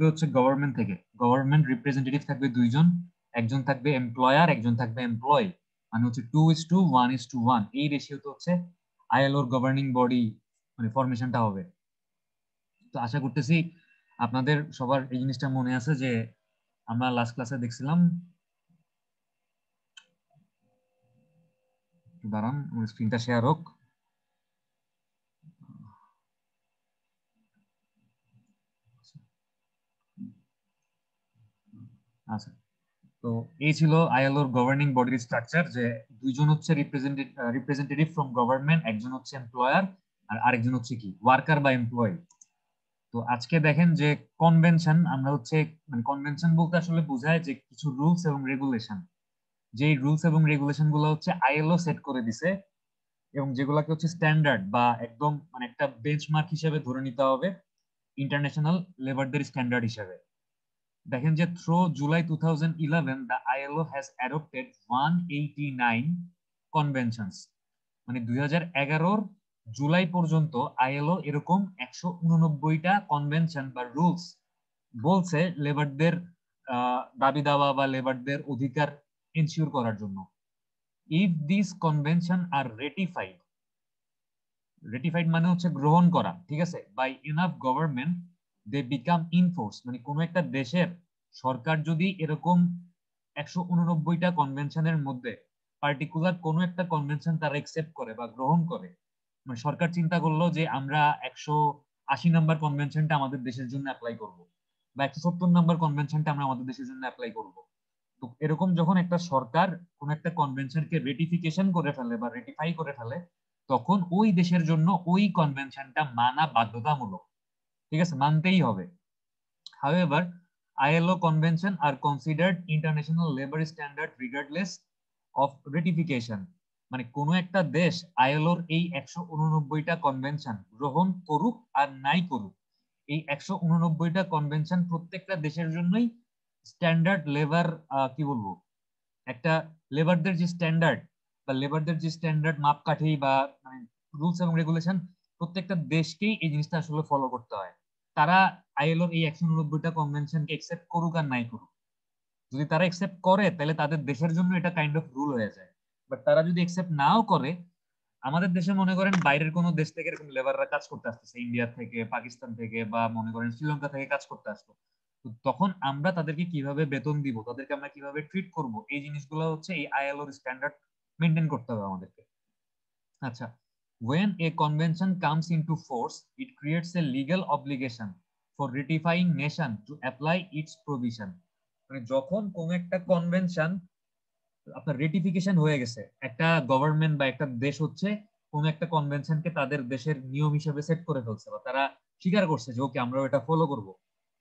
হচ্ছে গভর্নমেন্ট থেকে, government representative থাকবে দুইজন, একজন থাকবে এমপ্লয়ার, একজন থাকবে এমপ্লয়, মানে হচ্ছে 2:1:1, এই রেশিওতে হচ্ছে আইএলওর গভর্নিং বডি মানে ফরমেশনটা হবে। তো আশা করতেছি আপনাদের সবার এই জিনিসটা মনে আছে যে আমরা লাস্ট ক্লাসে দেখছিলাম। দাঁড়ান স্ক্রিনটা শেয়ার হোক। আচ্ছা, তো এই ছিল আইএলওর গভর্নিং বডির স্ট্রাকচার, যে দুইজন হচ্ছে রিপ্রেজেন্টেটিভ ফ্রম গভর্নমেন্ট, একজন হচ্ছে এমপ্লয়ার আর আরেকজন হচ্ছে কি ওয়ার্কার বা এমপ্লয়ি। তো আজকে দেখেন যে কনভেনশন, আমরা হচ্ছে মানে কনভেনশন বলতে আসলে বোঝায় যে কিছু রুলস এবং রেগুলেশন, যেই রুলস এবং রেগুলেশন গুলো হচ্ছে আইএলও সেট করে দিছে এবং যেগুলোকে হচ্ছে স্ট্যান্ডার্ড বা একদম মানে একটা বেঞ্চমার্ক হিসেবে ধরে নিতে হবে ইন্টারন্যাশনাল লেবারদের স্ট্যান্ডার্ড হিসেবে। দেখেন যে through July 2011 the ILO has adopted 189 conventions, মানে 2011 জুলাই পর্যন্ত আইএলও এরকম 189টা কনভেনশন বা রুলস বলছে লেবারদের দাবি দাওয়া বা লেবারদের অধিকার এনশিওর করার জন্য। If this convention are ratified, ratified মানে হচ্ছে গ্রহণ করা, ঠিক আছে, by enough government they become in force, মানে কোনো একটা দেশের সরকার যদি এরকম 189টা কনভেনশনের মধ্যে পার্টিকুলার কোনো একটা কনভেনশন তারা একসেপ্ট করে বা গ্রহণ করে, মানে সরকার চিন্তা করলো যে আমরা 180 নম্বর কনভেনশনটা আমাদের দেশের জন্য অ্যাপ্লাই করব, বা 170 নম্বর কনভেনশনটা আমরা আমাদের দেশের জন্য অ্যাপ্লাই করব। তো এরকম যখন একটা সরকার কোন একটা কনভেনশনকে রেটিফিকেশন করে ফেলে বা রেটিফাই করে ফেলে, তখন ওই দেশের জন্য ওই কনভেনশনটা মানা বাধ্যতামূলক, ঠিক আছে, মানতেই হবে। However ILO convention are considered international labour standard regardless of ratification, মানে কোনো একটা দেশ আইএলওর এই 189টা কনভেনশন গ্রহণ করুক আর নাই করুক, এই 189টা কনভেনশন প্রত্যেকটা দেশের জন্যই স্ট্যান্ডার্ড লেবার, কি বলবো, একটা লেবারদের যে স্ট্যান্ডার্ড বা লেবারদের যে স্ট্যান্ডার্ড মাপকাঠি বা মানে রুলস এবং রেগুলেশন, প্রত্যেকটা দেশকেই এই জিনিসটা আসলে ফলো করতে হয়। তারা আইএলওর এই 189টা কনভেনশনকে একসেপ্ট করুক আর নাই করুক, যদি তারা একসেপ্ট করে তাহলে তাদের দেশের জন্য এটা কাইন্ড অফ রুল হয়ে যায়। বাট তারা যদি একসেপ্ট নাও করে, আমাদের দেশে মনে করেন বাইরের কোনো দেশ থেকে এরকম লেবাররা কাজ করতে আসতেছে, ইন্ডিয়া থেকে, পাকিস্তান থেকে, বা মনে করেন শ্রীলঙ্কা থেকে কাজ করতে আসতো, তো তখন আমরা তাদেরকে কিভাবে বেতন দিব, তাদেরকে আমরা কিভাবে ট্রিট করব, এই জিনিসগুলো হচ্ছে এই আইএলওর স্ট্যান্ডার্ড মেনটেন করতে হবে আমাদেরকে। আচ্ছা, when a convention comes into force it creates a legal obligation for ratifying nation to apply its provision, মানে যখন কোন একটা কনভেনশন আপনার রেটিফিকেশন হয়ে গেছে, একটা গভর্নমেন্ট বা একটা দেশ হচ্ছে কোন একটা কনভেনশনকে তাদের দেশের নিয়ম হিসেবে সেট করে ফেলছে বা তারা স্বীকার করছে যে ওকে আমরা এটা ফলো করব,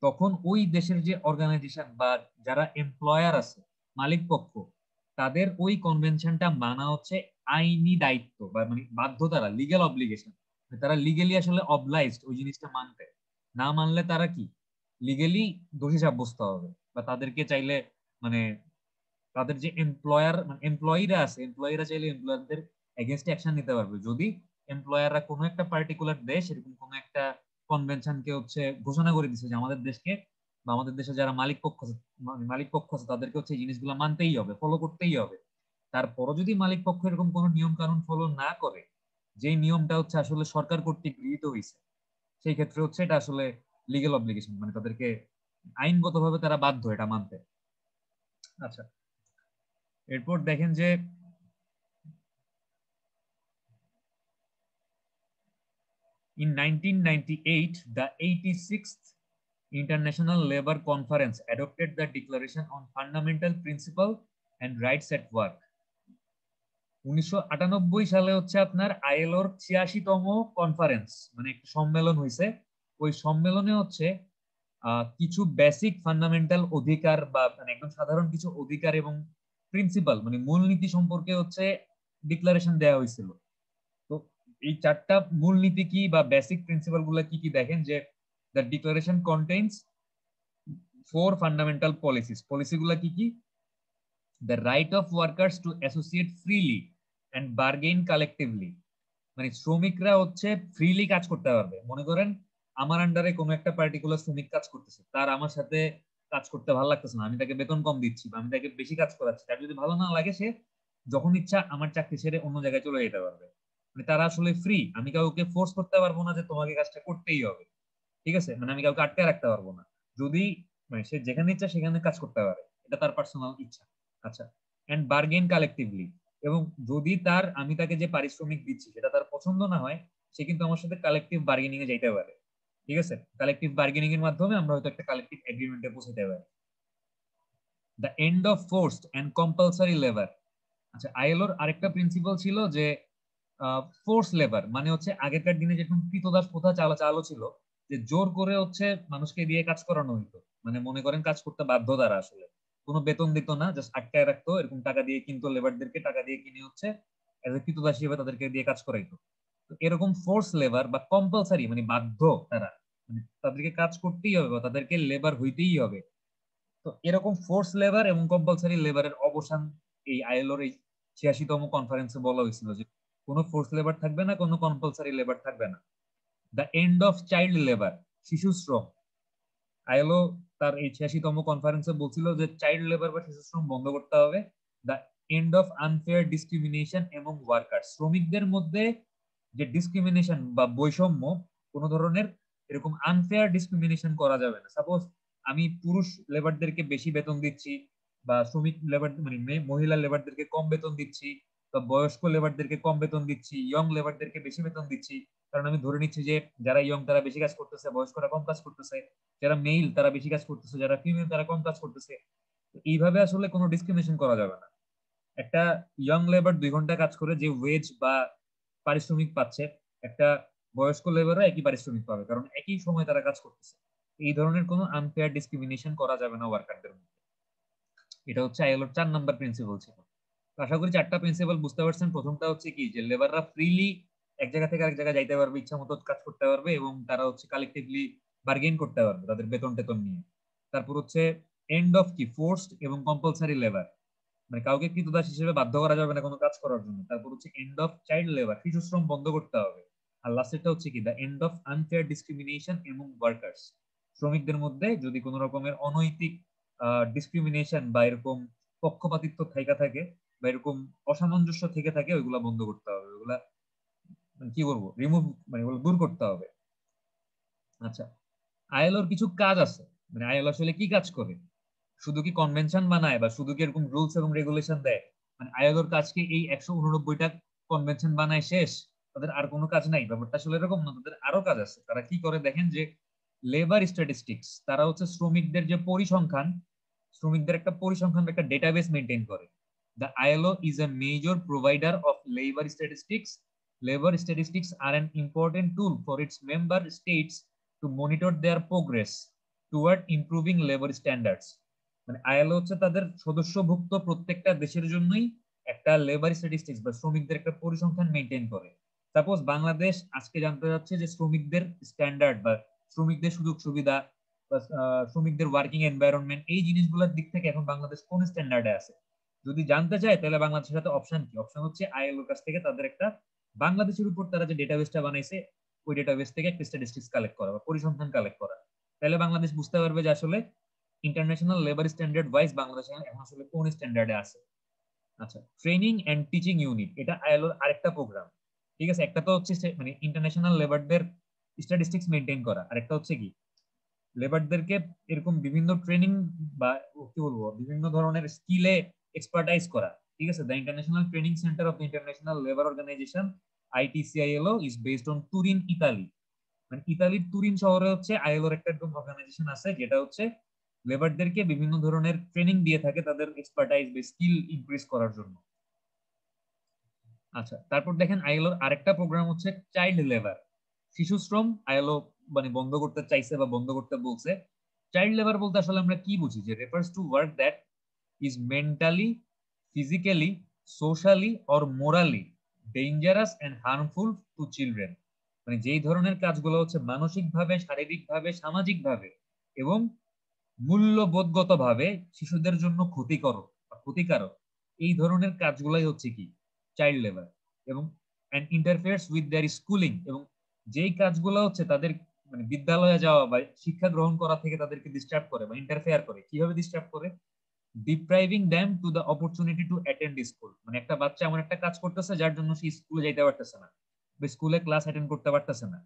তখন ওই দেশের যে অর্গানাইজেশন বা যারা এমপ্লয়ার আছে, মালিক পক্ষ, তাদের ওই কনভেনশনটা মানা হচ্ছে আইনি দায়িত্ব বা মানে বাধ্যতারা, লিগ্যাল অব্লিগেশন। তারা লিগেলি আসলে অবলাইজড ওই জিনিসটা মানতে, না মানলে তারা কি লিগেলি দোষী সাব্যস্ত হবে, বা তাদেরকে চাইলে মানে তাদের যে এমপ্লয়ার মানে এমপ্লয়িরা আছে, এমপ্লয়িরা চাইলে এমপ্লয়ারদের এগেনস্টে অ্যাকশন নিতে পারবে যদি এমপ্লয়াররা কোনো একটা পার্টিকুলার দেশ এরকম কোনো একটা কনভেনশনকে হচ্ছে ঘোষণা করে দিচ্ছে যে আমাদের দেশকে বা আমাদের দেশে যারা মালিক পক্ষ আছে, মালিক পক্ষ আছে তাদেরকে হচ্ছে এই জিনিসগুলো মানতেই হবে, ফলো করতেই হবে। তারপরও যদি মালিক পক্ষ এরকম কোনো নিয়ম কানুন ফলো না করে, যেই নিয়মটা হচ্ছে আসলে সরকার কর্তৃক গৃহীত হয়েছে, সেই ক্ষেত্রে হচ্ছে এটা আসলে লিগেল অব্লিগেশন, মানে তাদেরকে আইনগতভাবে তারা বাধ্য এটা মানতে। আচ্ছা, এরপর দেখেন যে in 1998 the 86th International Labour Conference adopted the Declaration on Fundamental Principle and Rights at Work। 1998 সালে হচ্ছে আপনার আইএলওর 86তম কনফারেন্স মানে একটা সম্মেলন হয়েছে। ওই সম্মেলনে হচ্ছে কিছু বেসিক ফান্ডামেন্টাল অধিকার বা মানে একদম সাধারণ কিছু অধিকার এবং প্রিন্সিপাল মানে মূলনীতি সম্পর্কে হচ্ছে ডিক্লারেশন দেওয়া হয়েছিল। তো এই চারটা মূলনীতি কি বা বেসিক প্রিন্সিপাল গুলা কি কি, দেখেন যে the declaration contains 4 fundamental policies. Policy গুলা কি কি? The right of workers to associate freely and bargain collectively, মানে শ্রমিকরা হচ্ছে ফ্রিলি কাজ করতে পারবে। মনে করেন আমার আন্ডারে কোনো একটা পার্টিকুলার শ্রমিক কাজ করতেছে, তার আমার সাথে কাজ করতে ভালো লাগতেছে না, আমি তাকে বেতন কম দিচ্ছি বা আমি তাকে বেশি কাজ করাচ্ছি, তার যদি ভালো না লাগে সে যখন ইচ্ছা আমার চাকরি ছেড়ে অন্য জায়গায় চলে যেতে পারবে। মানে তারা আসলে ফ্রি, আমি কাউকে ফোর্স করতে পারবো না যে তোমাকে কাজটা করতেই হবে। ঠিক আছে, মানে আমি কাউকে আটকে রাখতে পারবো না। যদি মানে সে যেখানে ইচ্ছা সেখানে কাজ করতে পারে, এটা তার পার্সোনাল ইচ্ছা। আচ্ছা, এন্ড বার্গেন কালেকটিভলি। এবং যদি আমি তাকে যে পারিশ্রমিক দিচ্ছি সেটা তার পছন্দ না হয়, সে কিন্তু আমার সাথে কালেকটিভ বার্গেনিং এ যাইতে পারে। ঠিক আছে, কালেকটিভ বার্গেনিং এর মাধ্যমে আমরা হয়তো একটা কালেকটিভ এগ্রিমেন্টে পৌঁছাতে পারি। The end of forced and compulsory labour. আচ্ছা, আইএলওর আরেকটা প্রিন্সিপাল ছিল যে ফোর্স লেবার মানে হচ্ছে আগেরকার দিনে যেরকম কৃতদাস প্রথা চালু ছিল, যে জোর করে হচ্ছে মানুষকে দিয়ে কাজ করানো হইতো। মানে মনে করেন কাজ করতে বাধ্য তারা, আসলে কোনো বেতন দিত না, জাস্ট আটকায় রাখতো, এরকম টাকা দিয়ে কিনতো, লেবারদেরকে টাকা দিয়ে কিনে হচ্ছে এজ এ কৃতদাস হিসেবে তাদেরকে দিয়ে কাজ করাইতো। তো এরকম ফোর্স লেবার বা কম্পালসারি মানে বাধ্য, তারা মানে তাদেরকে কাজ করতেই হবে বা তাদেরকে লেবার হইতেই হবে। তো এরকম ফোর্স লেবার এবং কম্পালসারি লেবারের অবসান এই আইএলওর এই 86তম কনফারেন্সে বলা হয়েছিল যে কোনো ফোর্স লেবার থাকবে না, কোনো কম্পালসারি লেবার থাকবে না। The end of child labour, শিশু শ্রম। আইএলও তার এই 86তম কনফারেন্সে বলছিল যে চাইল্ড লেবার বা শিশু শ্রম বন্ধ করতে হবে। The end of unfair discrimination এবং ওয়ার্কার, শ্রমিকদের মধ্যে যে ডিসক্রিমিনেশন বা বৈষম্য, কোনো ধরনের এরকম আনফেয়ার ডিসক্রিমিনেশন করা যাবে না। সাপোজ আমি পুরুষ লেবারদেরকে বেশি বেতন দিচ্ছি, বা শ্রমিক লেবার মানে মহিলা লেবারদেরকে কম বেতন দিচ্ছি, বা বয়স্ক লেবারদেরকে কম বেতন দিচ্ছি, ইয়ং লেবারদেরকে বেশি বেতন দিচ্ছি, কারণ আমি ধরে নিচ্ছি যে যারা ইয়ং তারা বেশি কাজ করতেছে, বয়স্করা কম কাজ করতেছে, যারা মেইল তারা বেশি কাজ করতেছে, যারা ফিমেল তারা কম কাজ করতেছে। এইভাবে আসলে কোনো ডিসক্রিমিনেশন করা যাবে না। একটা ইয়ং লেবার 2 ঘন্টা কাজ করে যে ওয়েজ বা পারিশ্রমিক পাচ্ছে, একটা বয়স্ক লেবারও একই পারিশ্রমিক পাবে, কারণ একই সময় তারা কাজ করতেছে। এই ধরনের কোনো আনফেয়ার ডিসক্রিমিনেশন করা যাবে না ওয়ার্কারদের মধ্যে। এটা হচ্ছে আইএলওর 4 নম্বর প্রিন্সিপাল ছিল। আশা করি 4টা প্রিন্সিপাল বুঝতে পারছেন। প্রথমটা হচ্ছে কি, যে লেবাররা ফ্রিলি এক জায়গা থেকে আরেক জায়গায় যাইতে পারবে, ইচ্ছা মতো কাজ করতে পারবে, এবং তারা হচ্ছে কালেকটিভলি বার্গেন করতে পারবে তাদের বেতন টেতন নিয়ে। তারপর হচ্ছে এন্ড অফ কি ফোর্সড এবং কম্পালসারি লেবার, মানে কাউকে কৃতদাস হিসেবে বাধ্য করা যাবে না কোনো কাজ করার জন্য। তারপর হচ্ছে এন্ড অফ চাইল্ড লেবার, শিশু শ্রম বন্ধ করতে হবে। আর লাস্টেরটা হচ্ছে কি, the end of unfair discrimination এবং ওয়ার্কার্স, শ্রমিকদের মধ্যে যদি কোনো রকমের অনৈতিক ডিসক্রিমিনেশন বা এরকম পক্ষপাতিত্ব থেকে থাকে বা এরকম অসামঞ্জস্য থেকে থাকে, ওইগুলা বন্ধ করতে হবে, ওইগুলা মানে কি বলবো রিমুভ, মানে ওগুলো দূর করতে হবে। আচ্ছা, আইএলওর কিছু কাজ আছে। মানে আইএলও আসলে কি কাজ করে? শুধু কি কনভেনশন বানায় বা শুধু কি এরকম রুলস এবং রেগুলেশন দেয়? মানে আইএলওর কাজ কি এই 189টা কনভেনশন বানায় শেষ, তাদের আর কোনো কাজ নাই? ব্যাপারটা আসলে এরকম না, তাদের আরো কাজ আছে। তারা কি করে দেখেন, যে লেবার স্ট্যাটিস্টিক্স, তারা হচ্ছে শ্রমিকদের যে পরিসংখ্যান, শ্রমিকদের একটা পরিসংখ্যান একটা ডেটাবেস মেনটেন করে। The ILO is a major provider of labour statistics. Labor statistics are an important tool for its member states to monitor their progress toward improving labor standards. মানে আইএলও হচ্ছে তাদের সদস্যভুক্ত প্রত্যেকটা দেশের জন্যই একটা লেবার স্ট্যাটিস্টিক্স বা শ্রমিকদের একটা পরিসংখ্যান মেনটেন করে। সাপোজ বাংলাদেশ আজকে জানতে যাচ্ছে যে শ্রমিকদের স্ট্যান্ডার্ড বা শ্রমিকদের সুযোগ সুবিধা বা শ্রমিকদের ওয়ার্কিং এনভায়রনমেন্ট, এই জিনিসগুলোর দিক থেকে এখন বাংলাদেশ কোন স্ট্যান্ডার্ডে আছে যদি জানতে চায়, তাহলে বাংলাদেশের সাথে অপশন কি? অপশন হচ্ছে আইএলওর কাছ থেকে তাদের একটা বাংলাদেশের উপর তারা যে ডেটাবেসটা বানাইছে, ওই ডেটাবেস থেকে একটা স্ট্যাটিস্টিক্স কালেক্ট করা বা পরিসংখ্যান কালেক্ট করা। তাহলে বাংলাদেশ বুঝতে পারবে যে আসলে international labour standard wise Bangladesh এখন আসলে কোন স্ট্যান্ডার্ডে আছে। আচ্ছা, ট্রেনিং এন্ড টিচিং ইউনিট, এটা আইএলওর আরেকটা প্রোগ্রাম। ঠিক আছে, একটা তো হচ্ছে মানে ইন্টারন্যাশনাল লেবারদের স্ট্যাটিস্টিক্স মেনটেন করা, আর একটা হচ্ছে কি লেবারদেরকে এরকম বিভিন্ন ট্রেনিং বা কি বলবো বিভিন্ন ধরনের স্কিলে এক্সপার্টাইজ করা। ঠিক আছে, the International Training Centre of the International Labour Organization ITCILO is based on Turin, Italy. মানে ইতালির তুরিন শহরে হচ্ছে আইএলওর একটা একদম অর্গানাইজেশন আছে, যেটা হচ্ছে লেবারদেরকে বিভিন্ন ধরনের ট্রেনিং দিয়ে থাকে তাদের এক্সপার্টাইজ বা স্কিল ইনক্রিজ করার জন্য। আচ্ছা, তারপর দেখেন আইএলওর আরেকটা প্রোগ্রাম হচ্ছে চাইল্ড লেবার, শিশু শ্রম। আইএলও মানে বন্ধ করতে চাইছে বা বন্ধ করতে বলছে। চাইল্ড লেবার বলতে আসলে আমরা কি বুঝি? যে refers to work that is mentally, physically, socially or morally dangerous and harmful to children. মানে যেই ধরনের কাজগুলো হচ্ছে মানসিকভাবে, শারীরিকভাবে, সামাজিকভাবে এবং মূল্যবোধগত ভাবে শিশুদের জন্য ক্ষতিকারক, এই ধরনের কাজগুলাই হচ্ছে কি চাইল্ড লেবার। এবং ইন্টারফেয়ার্স উইথ দেয়ার স্কুলিং, এবং যেই কাজগুলো হচ্ছে তাদের মানে বিদ্যালয়ে যাওয়া বা শিক্ষা গ্রহণ করা থেকে তাদেরকে ডিস্টার্ব করে বা ইন্টারফেয়ার করে। কিভাবে ডিস্টার্ব করে? ডিপ্রাইভিং them to the opportunity to attend school. মানে একটা বাচ্চা এমন একটা কাজ করতেছে যার জন্য সে স্কুলে যাইতে পারতেছে না বা স্কুলে ক্লাস অ্যাটেন্ড করতে পারতেছে না।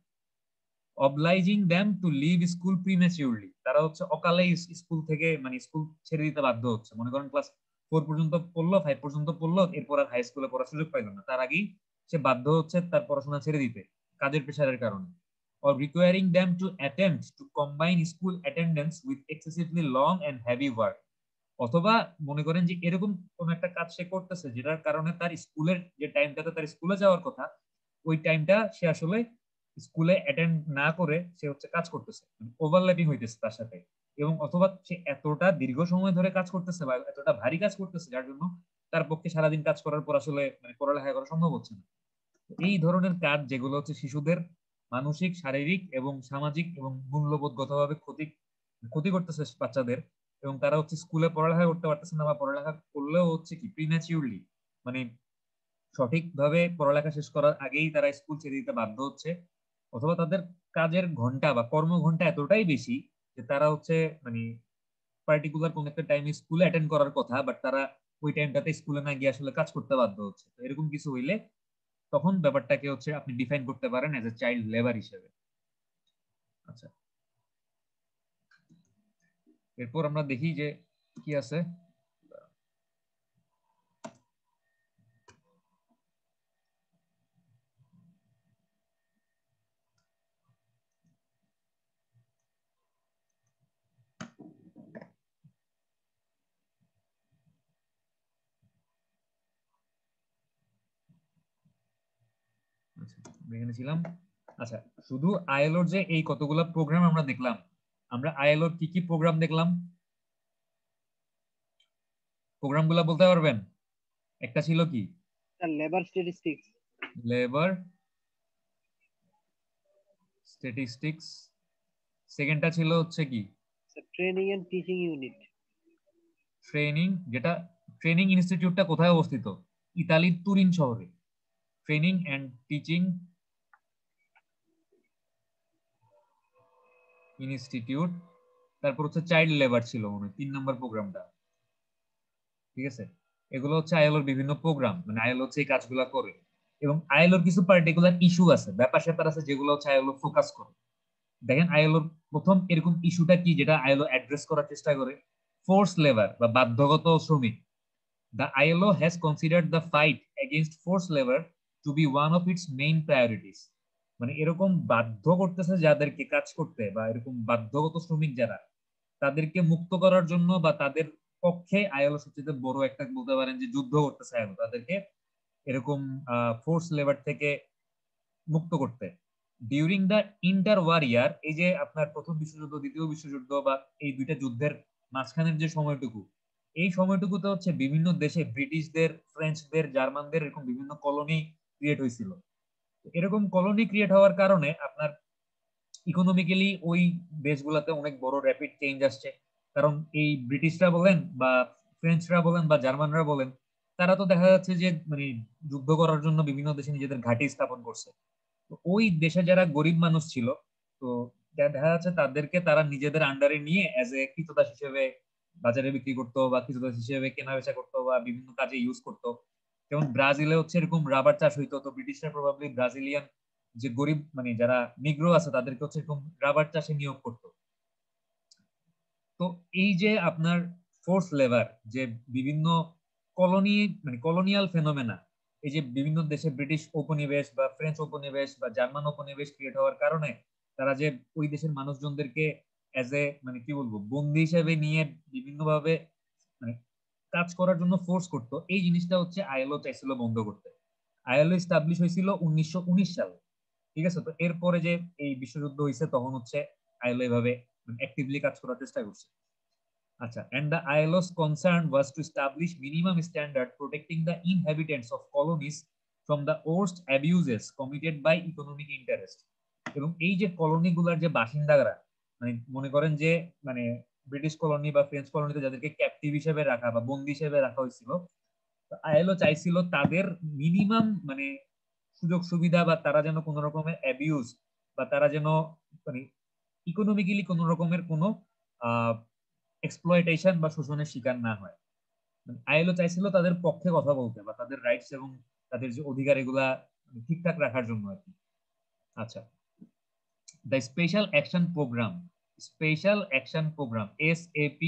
অবলাইজিং দ্যাম টু লিভ স্কুল প্রিম্যাচিউরলি। তারা হচ্ছে অকালে স্কুল থেকে মানে স্কুল ছেড়ে দিতে বাধ্য হচ্ছে। মনে করেন ক্লাস 4 পর্যন্ত পড়লো, 5 পর্যন্ত পড়লো, এরপর আর হাই স্কুলে পড়ার সুযোগ পাইলো না, তার আগেই সে বাধ্য হচ্ছে তার পড়াশোনা ছেড়ে দিতে কাজের প্রেশারের কারণে। or requiring them to attempt to combine school attendance with excessively long and heavy work। অথবা মনে করেন যে এরকম কোন একটা কাজ সে করতেছে যেটার কারণে তার স্কুলের যে টাইমটাতে তার স্কুলে যাওয়ার কথা, ওই টাইমটা সে আসলে স্কুলে অ্যাটেন্ড না করে সে হচ্ছে কাজ করতেছে, ওভারল্যাপিং হইতেছে তার সাথে। এবং অথবা সে এতটা দীর্ঘ সময় ধরে কাজ করতেছে বা এতটা ভারী কাজ করতেছে যার জন্য তার পক্ষে সারাদিন কাজ করার পর আসলে মানে পড়ালেখা করা সম্ভব হচ্ছে না। এই ধরনের কাজ যেগুলো হচ্ছে শিশুদের মানসিক, শারীরিক এবং সামাজিক এবং মূল্যবোধগতভাবে ক্ষতি ক্ষতি করতেছে বাচ্চাদের, এবং তারা হচ্ছে স্কুলে পড়ালেখা করতে পারতেছে না বা পড়ালেখা করলেও হচ্ছে কি প্রিম্যাচিউরলি, মানে সঠিকভাবে পড়ালেখা শেষ করার আগেই তারা স্কুল ছেড়ে দিতে বাধ্য হচ্ছে। অথবা তাদের কাজের ঘন্টা বা কর্মঘন্টা এতটাই বেশি যে তারা হচ্ছে মানে পার্টিকুলার কোন একটা টাইমে স্কুলে অ্যাটেন্ড করার কথা, বাট তারা ওই টাইমটাতে স্কুলে না গিয়ে আসলে কাজ করতে বাধ্য হচ্ছে। তো এরকম কিছু হইলে তখন ব্যাপারটাকে হচ্ছে আপনি ডিফাইন করতে পারেন এজ এ চাইল্ড লেবার হিসেবে। আচ্ছা, এরপর আমরা দেখি যে কি আছে। আচ্ছা, এখানে ছিলাম। আচ্ছা, শুধু আইএলওর যে এই কতগুলা প্রোগ্রাম আমরা দেখলাম, আমরা আইএলওর কি কি প্রোগ্রাম দেখলাম প্রোগ্রামগুলো বলতে পারবেন? একটা ছিল কি? Labour statistics. Labour statistics. সেকেন্ডটা ছিল হচ্ছে কি? Training and teaching unit. Training, যেটা ট্রেনিং ইনস্টিটিউটটা কোথায় অবস্থিত? ইতালির তুরিন শহরে। Training and teaching institute. তারপর হচ্ছে চাইল্ড লেবার ছিল মনে হয় 3 নম্বর প্রোগ্রামটা। ঠিক আছে, এগুলো হচ্ছে আইএলওর বিভিন্ন প্রোগ্রাম, মানে আইএলও হচ্ছে এই কাজগুলো করে। এবং আইএলওর কিছু পার্টিকুলার ইস্যু আছে, ব্যাপার স্যাপার আছে যেগুলো হচ্ছে আইএলও ফোকাস করে। দেখেন আইএলওর প্রথম এরকম ইস্যুটা কি যেটা আইএলও অ্যাড্রেস করার চেষ্টা করে? ফোর্স লেবার বা বাধ্যগত শ্রমিক। The ILO has considered the fight against forced labor to be one of its main priorities। মানে এরকম বাধ্য করতেছে যাদেরকে কাজ করতে, বা এরকম বাধ্যগত শ্রমিক যারা, তাদেরকে মুক্ত করার জন্য বা তাদের পক্ষে আইএলও সবচেয়ে বড় একটা বলতে পারেন যে যুদ্ধ করতেছে আইএলও, তাদেরকে এরকম ফোর্স লেবার থেকে মুক্ত করতে। ডিউরিং দ্য ইন্টার ওয়ার ইয়ার, এই যে আপনার প্রথম বিশ্বযুদ্ধ, দ্বিতীয় বিশ্বযুদ্ধ বা এই দুইটা যুদ্ধের মাঝখানের যে সময়টুকু, এই সময়টুকুতে হচ্ছে বিভিন্ন দেশে ব্রিটিশদের, ফ্রেঞ্চদের, জার্মানদের এরকম বিভিন্ন কলোনি ক্রিয়েট হয়েছিল। এরকম কলোনি ক্রিয়েট হওয়ার কারণে আপনার ইকোনমিক্যালি ওই দেশগুলোতে অনেক বড় র্যাপিড চেঞ্জ আসছে। কারণ এই ব্রিটিশরা বলেন বা ফ্রেঞ্চরা বলেন বা জার্মানরা বলেন, তারা তো দেখা যাচ্ছে যে মানে যুদ্ধ করার জন্য বিভিন্ন দেশে নিজেদের ঘাঁটি স্থাপন করছে। তো ওই দেশে যারা গরিব মানুষ ছিল, তো দেখা যাচ্ছে তাদেরকে তারা নিজেদের আন্ডারে নিয়ে অ্যাজ এ কৃতদাস হিসেবে বাজারে বিক্রি করতো বা কৃতদাস হিসেবে কেনা বেচা করতো বা বিভিন্ন কাজে ইউজ করতো। যেমন ব্রাজিলে হচ্ছে এরকম রাবার চাষ হইতো, তো ব্রিটিশরা প্রবাবলি ব্রাজিলিয়ান যে গরিব মানে যারা নিগ্রো আছে তাদেরকে হচ্ছে এরকম রাবার চাষে নিয়োগ করতো। তো এই যে আপনার ফোর্স লেবার, যে বিভিন্ন কলোনি মানে কলোনিয়াল ফেনোমেনা, এই যে বিভিন্ন দেশে ব্রিটিশ উপনিবেশ বা ফ্রেঞ্চ উপনিবেশ বা জার্মান উপনিবেশ ক্রিয়েট হওয়ার কারণে তারা যে ওই দেশের মানুষজনদেরকে এজ এ মানে কি বলবো বন্দি হিসেবে নিয়ে বিভিন্নভাবে মানে কাজ করার জন্য ফোর্স করতো, এই জিনিসটা হচ্ছে আইএলও চাইছিল বন্ধ করতে। আইএলও এস্টাবলিশ হয়েছিল 1919 সালে। ঠিক আছে, তো এরপরে যে এই বিশ্বযুদ্ধ হয়েছে তখন হচ্ছে আইএলও এভাবে অ্যাক্টিভলি কাজ করার চেষ্টা করছে। আচ্ছা, and the ILO's concern was to establish minimum standard protecting the inhabitants of colonies from the worst abuses committed by economic interest। এবং এই যে কলোনিগুলার যে বাসিন্দারা, মানে মনে করেন যে মানে ব্রিটিশ কলোনি বা ফ্রেঞ্চ কলোনিতে যাদেরকে ক্যাপটিভ হিসেবে রাখা বা বন্দী হিসেবে রাখা হয়েছিল, আইএলও চাইছিল তাদের মিনিমাম মানে সুযোগ সুবিধা বা তারা যেন কোন রকমের অ্যাবিউজ বা তারা যেন মানে ইকোনমিক্যালি কোনো রকমের কোনো এক্সপ্লয়টেশন বা শোষণের শিকার না হয়। আইএলও চাইছিল তাদের পক্ষে কথা বলতে বা তাদের রাইটস এবং তাদের যে অধিকার এগুলা ঠিকঠাক রাখার জন্য আর কি। আচ্ছা, the special action program, special action program SAP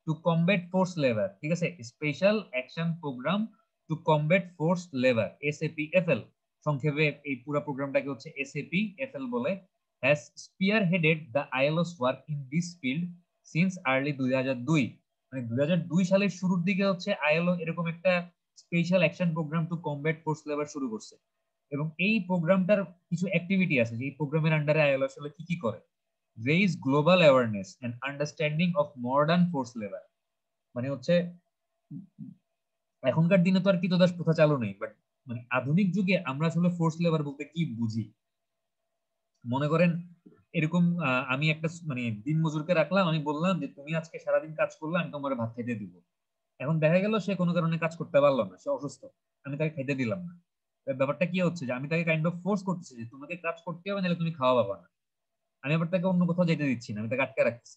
to combat forced labor, ঠিক আছে, special action programme to combat forced labour, SAPFL সংক্ষেপে এই পুরো প্রোগ্রামটাকে হচ্ছে SAPFL বলে, has spearheaded the ILO's work in this field since early 2002, মানে 2002 সালের শুরুর দিকে হচ্ছে আইএলও এরকম একটা special action programme to combat forced labour শুরু করছে। এবং এই প্রোগ্রামটার কিছু অ্যাক্টিভিটি আছে যে এই প্রোগ্রামের আন্ডারে আইএলও আসলে কি কি করে। Raise global awareness and understanding of modern force labour, মানে হচ্ছে এখনকার দিনে তো আর কৃতদাস প্রথা চালু নেই, বাট মানে আধুনিক যুগে আমরা আসলে ফোর্স লেবার বলতে কি বুঝি। মনে করেন এরকম আমি একটা মানে দিন মজুরকে রাখলাম, আমি বললাম যে তুমি আজকে সারাদিন কাজ করলে আমি তোমার ভাত খাইতে দিব। এখন দেখা গেল সে কোনো কারণে কাজ করতে পারলো না, সে অসুস্থ, আমি তাকে খাইতে দিলাম না। ব্যাপারটা কি হচ্ছে যে আমি তাকে কাইন্ড অফ ফোর্স করতেছি যে তোমাকে কাজ করতে হবে, নাহলে তুমি খাওয়া পাবা না। আমি আবার তাকে অন্য কোথাও যেতে দিচ্ছি না, আমি তাকে আটকে রাখতেছি।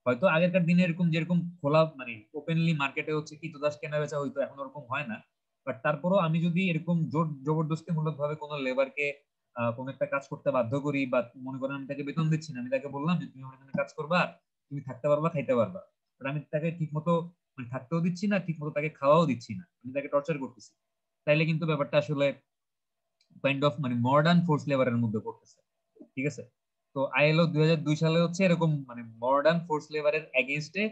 হয়তো আগেরকার দিনে এরকম যেরকম খোলা মানে ওপেনলি মার্কেটে হচ্ছে কৃতদাস কেনা বেচা হইতো, এখন ওরকম হয় না। বাট তারপরও আমি যদি এরকম জোর জবরদস্তি মূলক ভাবে কোনো লেবারকে কোনো একটা কাজ করতে বাধ্য করি, বা মনে করেন আমি তাকে বেতন দিচ্ছি না, আমি তাকে বললাম যে তুমি আমার এখানে কাজ করবা, তুমি থাকতে পারবা খাইতে পারবা, বাট আমি তাকে ঠিক মতো মানে থাকতেও দিচ্ছি না, ঠিক মতো তাকে খাওয়াও দিচ্ছি না, আমি তাকে টর্চার করতেছি, তাইলে কিন্তু ব্যাপারটা আসলে কাইন্ড অফ মানে মডার্ন ফোর্স লেবারের মধ্যে পড়তেছে। ঠিক আছে, তো আইএলও 2002 সালে হচ্ছে এরকম মানে মডার্ন ফোর্স লেবারের এগেইনস্টে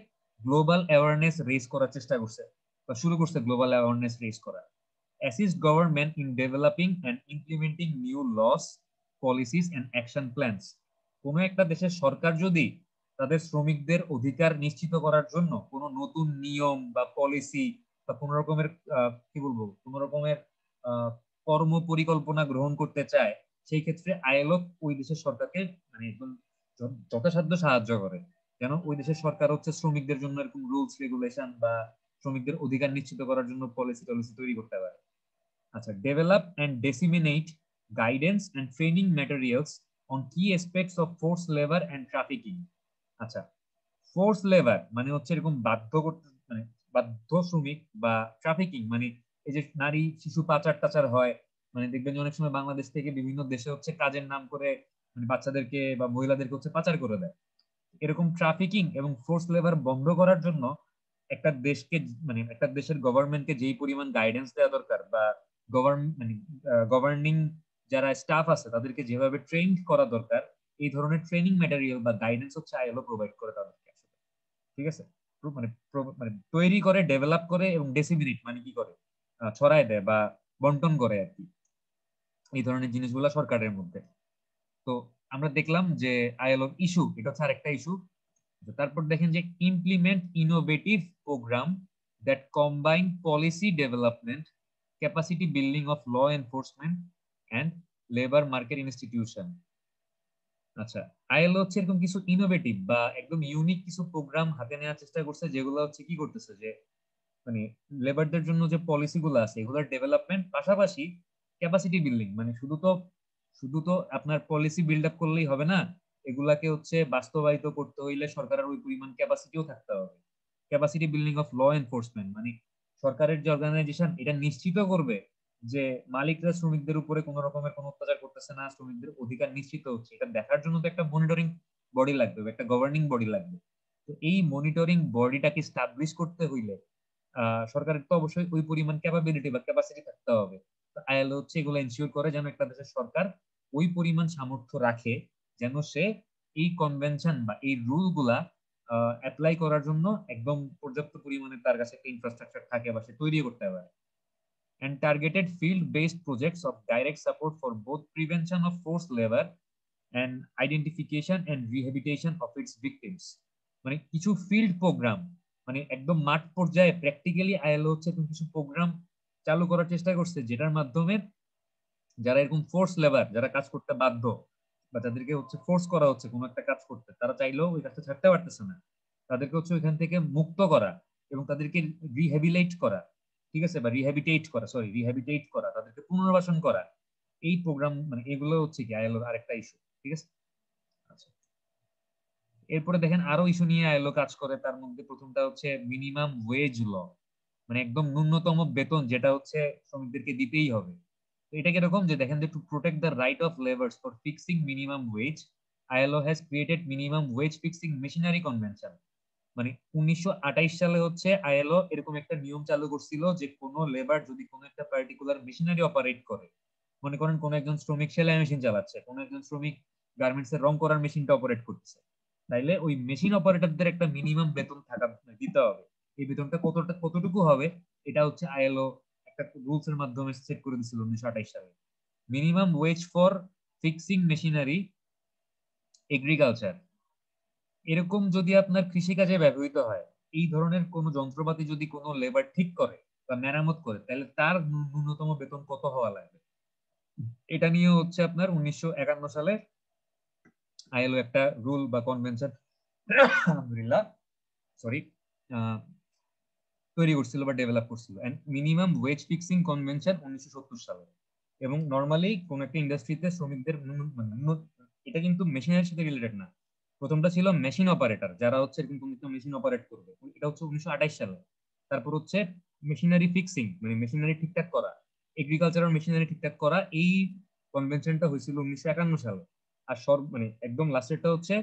গ্লোবাল অ্যাওয়ারনেস রেজ করার চেষ্টা করছে বা শুরু করছে গ্লোবাল অ্যাওয়ারনেস রেজ করা। Assist government in developing and implementing new laws, policies and action plans. কোনো একটা দেশের সরকার যদি তাদের শ্রমিকদের অধিকার নিশ্চিত করার জন্য কোনো নতুন নিয়ম বা পলিসি বা কোনো রকমের কি বলবো কোনো রকমের কর্ম পরিকল্পনা গ্রহণ করতে চায়, সেই ক্ষেত্রে আইএলও ওই দেশের সরকারকে মানে একদম যথাসাধ্য সাহায্য করে, যেন ওই দেশের সরকার হচ্ছে শ্রমিকদের জন্য এরকম রুলস রেগুলেশন বা শ্রমিকদের অধিকার নিশ্চিত করার জন্য পলিসি টলিসি তৈরি করতে পারে। আচ্ছা, develop and disseminate guidance and training materials on কি aspects of force labour and trafficking. আচ্ছা, ফোর্স লেবার মানে হচ্ছে এরকম বাধ্য করতে মানে বাধ্য শ্রমিক, বা ট্রাফিকিং মানে এই যে নারী শিশু পাচার টাচার হয়, মানে দেখবেন যে অনেক সময় বাংলাদেশ থেকে বিভিন্ন দেশে হচ্ছে কাজের নাম করে মানে বাচ্চাদেরকে বা মহিলাদেরকে হচ্ছে পাচার করে দেয়। এরকম ট্রাফিকিং এবং ফোর্স লেবার বন্ধ করার জন্য একটা দেশকে মানে একটা দেশের গভর্নমেন্টকে যেই পরিমাণ গাইডেন্স দেওয়া দরকার, বা মানে গভর্নিং যারা স্টাফ আছে তাদেরকে যেভাবে ট্রেন করা দরকার, এই ধরনের ট্রেনিং ম্যাটেরিয়াল বা গাইডেন্স হচ্ছে আইএলও প্রোভাইড করে তাদেরকে আসলে। ঠিক আছে, মানে মানে তৈরি করে, ডেভেলপ করে এবং ডেসিমিনেট মানে কি করে ছড়ায় দেয় বা বন্টন করে আর কি এই ধরনের জিনিসগুলো সরকারের মধ্যে। তো আমরা দেখলাম যে আইএলও ইস্যু, এটা হচ্ছে আরেকটা ইস্যু। তারপর দেখেন যে implement innovative programme that combine policy development, capacity building of law enforcement and labour market institution. আচ্ছা, আইএলও হচ্ছে এরকম কিছু ইনোভেটিভ বা একদম ইউনিক কিছু প্রোগ্রাম হাতে নেওয়ার চেষ্টা করছে, যেগুলো হচ্ছে কি করতেছে যে মানে লেবারদের জন্য যে পলিসি গুলো আছে এগুলোর ডেভেলপমেন্ট, পাশাপাশি ক্যাপাসিটি বিল্ডিং, মানে শুধু তো আপনার পলিসি বিল্ড আপ করলেই হবে না, এগুলাকে হচ্ছে বাস্তবায়িত করতে হইলে সরকারের ওই পরিমাণ ক্যাপাসিটিও থাকতে হবে। Capacity building of law enforcement মানে সরকারের যে অর্গানাইজেশন এটা নিশ্চিত করবে যে মালিকরা শ্রমিকদের উপরে কোনো রকমের কোনো অত্যাচার করতেছে না, শ্রমিকদের অধিকার নিশ্চিত হচ্ছে, এটা দেখার জন্য তো একটা মনিটরিং বডি লাগবে, একটা গভর্নিং বডি লাগবে। তো এই মনিটরিং বডিটাকে স্টাবলিশ করতে হইলে সরকারের তো অবশ্যই ওই পরিমাণ ক্যাপাবিলিটি বা ক্যাপাসিটি থাকতে হবে। আইএলও হচ্ছে এগুলো এনশিওর করে যেন একটা দেশের সরকার ওই পরিমাণ সামর্থ্য রাখে যেন সে এই কনভেনশন বা এই রুল গুলা অ্যাপ্লাই করার জন্য একদম পর্যাপ্ত পরিমাণে তার কাছে একটা ইনফ্রাস্ট্রাকচার থাকে বা সে তৈরি করতে পারে। And targeted field-based projects of direct support for both prevention of forced labor and identification and rehabilitation of its victims, মানে কিছু ফিল্ড প্রোগ্রাম মানে একদম মাঠ পর্যায়ে প্র্যাকটিক্যালি আইএলও হচ্ছে কিছু প্রোগ্রাম চালু করার চেষ্টা করছে, যেটার মাধ্যমে যারা এরকম ফোর্স লেবার যারা কাজ করতে বাধ্য বা যাদেরকে হচ্ছে ফোর্স করা হচ্ছে কোনো একটা কাজ করতে, তারা চাইলেও ওই কাজটা ছাড়তে পারতেছে না, তাদেরকে হচ্ছে ওইখান থেকে মুক্ত করা এবং তাদেরকে রিহ্যাবিলিটেট করা, ঠিক আছে, বা রিহ্যাবিটেট করা, তাদেরকে পুনর্বাসন করা। এই প্রোগ্রাম মানে এগুলো হচ্ছে কি আইএলওর আরেকটা ইস্যু। ঠিক আছে। আচ্ছা, এরপরে দেখেন আরো ইস্যু নিয়ে আইএলও কাজ করে, তার মধ্যে প্রথমটা হচ্ছে মিনিমাম ওয়েজ ল, মানে একদম ন্যূনতম বেতন যেটা হচ্ছে শ্রমিকদেরকে দিতেই হবে। তো এটা কিরকম যে দেখেন যে to protect the right of labours for fixing minimum wedge, ILO has created minimum wage fixing machinery convention. মানে 1928 সালে হচ্ছে আইএলও এরকম একটা নিয়ম চালু করছিল যে কোনো লেবার যদি কোনো একটা পার্টিকুলার মেশিনারি অপারেট করে, মনে করেন কোন একজন শ্রমিক সেলাই মেশিন চালাচ্ছে, কোন একজন শ্রমিক গার্মেন্টস এর রং করার মেশিনটা অপারেট করতেছে, তাইলে ওই মেশিন অপারেটরদের একটা মিনিমাম বেতন থাকা দিতে হবে। এই বেতনটা কতটুকু হবে এটা হচ্ছে আইএলও একটা রুলস এর মাধ্যমে সেট করে দিয়েছিল 1928 সালে। Minimum wedge for fixing machinery agriculture, এরকম যদি আপনার কৃষিকাজে ব্যবহৃত হয়, এই ধরনের কোন যন্ত্রপাতি যদি কোনো লেবার ঠিক করে বা মেরামত করে, তাহলে তার ন্যূনতম বেতন কত হওয়া লাগবে, এটা নিয়ে হচ্ছে আপনার 1951 সালে আইএলও একটা রুল বা কনভেনশন, আলহামদুলিল্লাহ, সরি, তৈরি করছিল বা ডেভেলপ করছিল। And minimum wage fixing convention 1970 সালে। এবং নর্মালি কোন একটা ইন্ডাস্ট্রিতে শ্রমিকদের এটা কিন্তু মেশিনের সাথে রিলেটেড না, প্রথমটা ছিল মেশিন অপারেটর, যারা হচ্ছে এরকম কোন একটা মেশিন অপারেট করবে, এটা হচ্ছে 1928 সালে। তারপর হচ্ছে মেশিনারি ফিক্সিং, মানে মেশিনারি ঠিকঠাক করা, এগ্রিকালচারাল মেশিনারি ঠিকঠাক করা, এই কনভেনশনটা হয়েছিল 1951 সালে। আর মানে একদম লাস্টেরটা হচ্ছে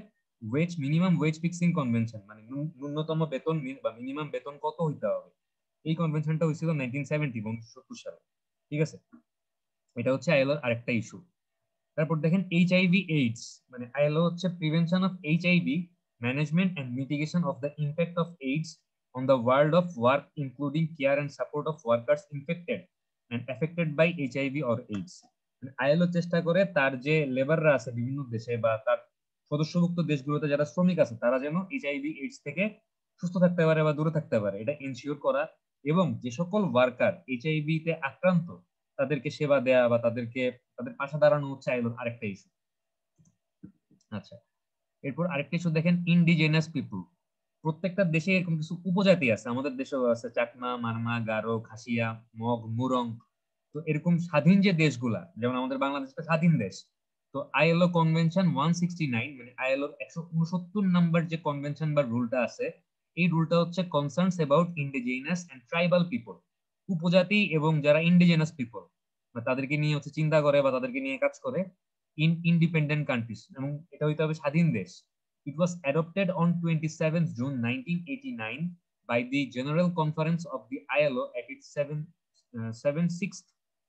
মিনিমাম ওয়েজ ফিক্সিং কনভেনশন, মানে ন্যূনতম বেতন বা মিনিমাম বেতন কত হইতে হবে, এই কনভেনশনটা হয়েছিল 1970 সালে। ঠিক আছে, এটা হচ্ছে আইএলওর আরেকটা ইস্যু। তারপর দেখেন এইচআইভি এইডস, মানে আইএলও হচ্ছে prevention of HIV, management and mitigation of the impact of AIDS on the world of work, including care and support of workers infected and affected by HIV or AIDS. ILO চেষ্টা করে তার যে লেবাররা আছে বিভিন্ন দেশে বা তার সদস্যভুক্ত দেশগুলোতে যারা শ্রমিক আছে, তারা যেন এইচআইভি এইডস থেকে সুস্থ থাকতে পারে বা দূরে থাকতে পারে, এটা এনশিওর করা। এবং যে সকল ওয়ার্কার এইচআইভি তে আক্রান্ত, তাদেরকে সেবা দেয়া বা তাদের পাশে দাঁড়ানো হচ্ছে আইএলওর আরেকটা ইস্যু। আচ্ছা, এরপর আরেকটা ইস্যু দেখেন ইন্ডিজেনাস পিপল। প্রত্যেকটা দেশে এরকম কিছু উপজাতি আছে, আমাদের দেশেও আছে চাকমা, মারমা, গারো, খাসিয়া, মগ, মুরং। তো এরকম স্বাধীন যে দেশগুলা, যেমন আমাদের বাংলাদেশ একটা স্বাধীন দেশ, তো আইএলও কনভেনশন 169, মানে আইএলও 169 নাম্বার যে কনভেনশন বা রুলটা আছে, এই রুলটা হচ্ছে concerns about indigenous and tribal people, উপজাতি এবং যারা ইন্ডিজিনাস পিপল, তাদেরকে নিয়ে হচ্ছে চিন্তা করে বা তাদেরকে নিয়ে কাজ করে ইন ইন্ডিপেন্ডেন্ট কান্ট্রিজ, এবং এটা হইতে হবে স্বাধীন দেশ। It was adopted on 27th June 1989 by the General Conference of the ILO at its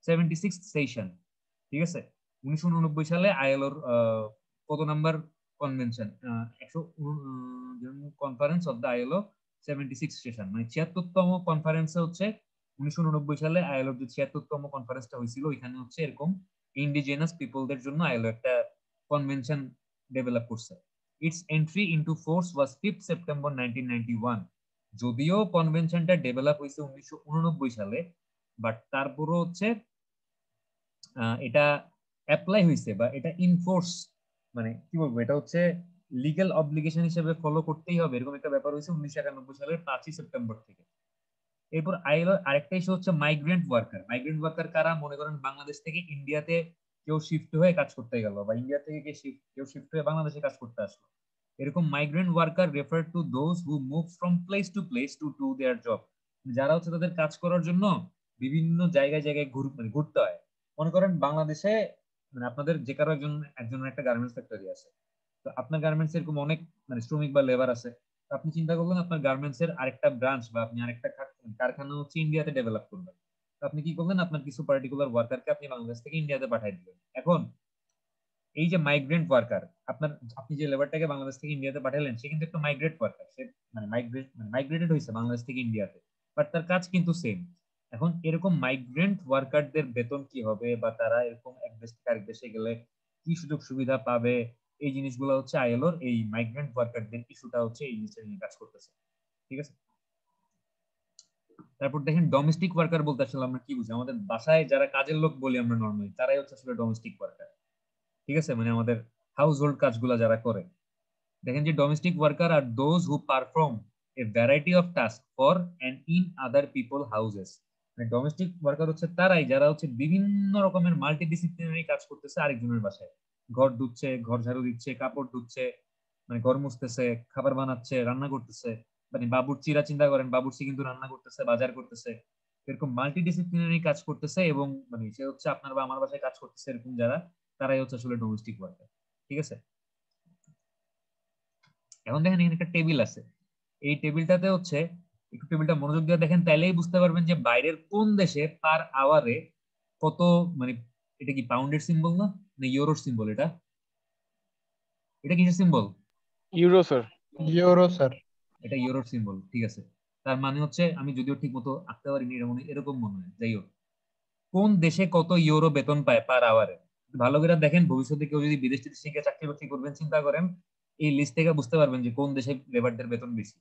76th session. ঠিক আছে, 1989 সালে আইএলওর কত number convention, 100 conference of the ILO 76 session, মানে 76তম কনফারেন্সে হচ্ছে 1989 সালে আইএলওর যে 76তম কনফারেন্সটা হয়েছিল, ওইখানে হচ্ছে এরকম ইন্ডিজিনাস পিপলদের জন্য আইএলও একটা কনভেনশন ডেভেলপ করছে। It's entry into force was 5 September 1991। যদিও কনভেনশনটা ডেভেলপ হয়েছে 1989 সালে, বাট তারপরও হচ্ছে এটা অ্যাপ্লাই হয়েছে বা এটা ইনফোর্স, মানে কি বলবো, এটা হচ্ছে লিগ্যাল অব্লিগেশন হিসেবে ফলো করতেই হবে, এরকম একটা ব্যাপার হয়েছে 1991 সালের 5 সেপ্টেম্বর থেকে। এরপর আইএলও আরেকটা ইস্যু হচ্ছে মাইগ্রেন্ট ওয়ার্কার। মাইগ্রেন্ট ওয়ার্কার কারা, মনে করেন বাংলাদেশ থেকে ইন্ডিয়াতে কেউ শিফট হয়ে কাজ করতে গেল, বা ইন্ডিয়া থেকে কেউ শিফট হয়ে বাংলাদেশে কাজ করতে আসলো, এরকম migrant worker refer to those who move from place to place to do there job, যারা হচ্ছে তাদের কাজ করার জন্য বিভিন্ন জায়গায় জায়গায় ঘুরতে হয়। মনে করেন বাংলাদেশে, মানে আপনাদের যে কারো একজনের একটা গার্মেন্টস ফ্যাক্টরি আছে, তো আপনার গার্মেন্টস এরকম অনেক মানে শ্রমিক বা লেবার আছে, তো আপনি চিন্তা করলেন আপনার গার্মেন্টস এর আরেকটা ব্রাঞ্চ বা আপনি আরেকটা কারখানা হচ্ছে ইন্ডিয়াতে ডেভেলপ করবেন, তো আপনি কি করবেন, আপনার কিছু পার্টিকুলার ওয়ার্কারকে আপনি বাংলাদেশ থেকে ইন্ডিয়াতে পাঠিয়ে দিবেন। এখন এই যে মাইগ্রেন্ট ওয়ার্কার, আপনি যে লেবারটাকে বাংলাদেশ থেকে ইন্ডিয়াতে পাঠালেন, সে কিন্তু একটা মাইগ্রেট ওয়ার্কার, সে মানে মাইগ্রেটেড হয়েছে বাংলাদেশ থেকে ইন্ডিয়াতে, বাট তার কাজ কিন্তু সেম। এখন এরকম মাইগ্রেন্ট ওয়ার্কারদের বেতন কি হবে, বা তারা এরকম এক দেশ থেকে আরেক দেশে গেলে কি সুযোগ সুবিধা পাবে, এই জিনিসগুলো হচ্ছে আইএলওর এই মাইগ্রেন্ট ওয়ার্কারদের ইস্যুটা হচ্ছে এই জিনিসটা নিয়ে কাজ করতেছে। ঠিক আছে, তারপর দেখেন ডোমেস্টিক ওয়ার্কার বলতে আসলে আমরা কি বুঝি, আমাদের বাসায় যারা কাজের লোক বলি আমরা নর্মালি, তারাই হচ্ছে আসলে ডোমেস্টিক ওয়ার্কার। ঠিক আছে, মানে আমাদের হাউস হোল্ড কাজগুলো যারা করে। দেখেন যে domestic worker are those who perform a variety of task for and in other people houses. মানে ডোমেস্টিক ওয়ার্কার হচ্ছে তারাই যারা হচ্ছে বিভিন্ন রকমের মাল্টিডিসিপ্লিনারি কাজ করতেছে আরেকজনের বাসায়। ঘর ধুচ্ছে, ঘর ঝাড়ু দিচ্ছে, কাপড় ধুচ্ছে, মানে ঘর মুছতেছে, খাবার বানাচ্ছে, রান্না করতেছে। মানে বাবুর্চিরা চিন্তা করেন, বাবুর্চি কিন্তু রান্না করতেছে, বাজার করতেছে, এরকম মাল্টি ডিসিপ্লিনারি কাজ করতেছে। এবং মানে সে হচ্ছে আপনার বা আমার বাসায় কাজ করতেছে, এরকম যারা, তারাই হচ্ছে আসলে ডোমেস্টিক ওয়ার্কার। ঠিক আছে, এখন দেখেন এখানে একটা টেবিল আছে। এই টেবিলটাতে হচ্ছে, একটু টেবিলটা মনোযোগ দিয়ে দেখেন, তাইলেই বুঝতে পারবেন যে বাইরের কোন দেশে পার আওয়ারে কত, মানে এটা কি পাউন্ডের সিম্বল না, না ইউরোর সিম্বল? এটা এটা কিসের symbol? Euro sir. Euro sir. এটা ইউরোর সিম্বল, ঠিক আছে। তার মানে হচ্ছে, আমি যদিও ঠিক মতো আঁকতে পারিনি, এরকম মনে হয়। যাই হোক, কোন দেশে কত ইউরো বেতন পায় পার আওয়ারে, ভালো করে দেখেন। ভবিষ্যতে কেউ যদি বিদেশ টিদেশ থেকে চাকরি বাকরি করবেন, চিন্তা করেন, এই লিস্ট থেকে বুঝতে পারবেন যে কোন দেশে লেবারদের বেতন বেশি।